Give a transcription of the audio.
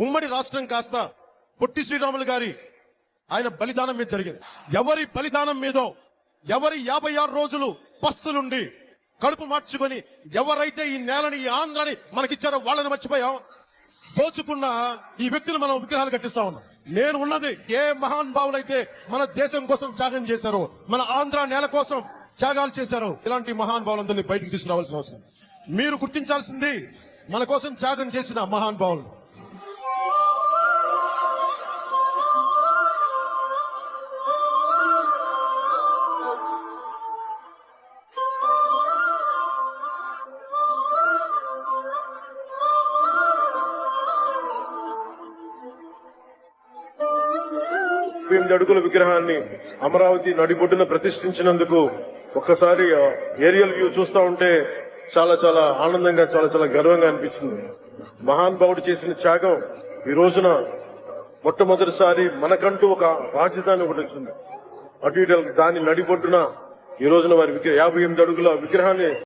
ఉమ్మడి రాష్ట్రం కాస్త పొట్టి శ్రీరాములు గారి ఆయన బలిదానం మీద జరిగింది. ఎవరి బలిదానం మీదో, ఎవరి 56 రోజులు పస్తులుండి కడుపు మార్చుకొని ఎవరైతే ఈ నేలని, ఈ ఆంధ్రాని మనకిచ్చారో వాళ్ళని మర్చిపోయాం. దోచుకున్న ఈ వ్యక్తులు మనం విగ్రహాలు కట్టిస్తా ఉన్నాం. నేను ఉన్నది ఏ మహాన్ భావులైతే మన దేశం కోసం త్యాగం చేశారో, మన ఆంధ్ర నేల కోసం త్యాగాలు చేశారో, ఇలాంటి మహాన్ భావులందరినీ బయటకు తీసుకురావాల్సిన అవసరం. మీరు గుర్తించాల్సింది మన కోసం త్యాగం చేసిన మహాన్ భావులు. అడుగుల విగ్రహాన్ని అమరావతి నడిబొడ్డున ప్రతిష్ఠించినందుకు ఒక్కసారి ఏరియల్ వ్యూ చూస్తా ఉంటే చాలా చాలా ఆనందంగా, చాలా చాలా గర్వంగా అనిపించింది. మహాన్ భావుడు చేసిన త్యాగం ఈ రోజున మొట్టమొదటిసారి మనకంటూ ఒక రాజధాని ఒకటి వచ్చింది. అటు ఇటు దాని నడిబొడ్డున ఈ రోజున వారి 58 అడుగుల విగ్రహాన్ని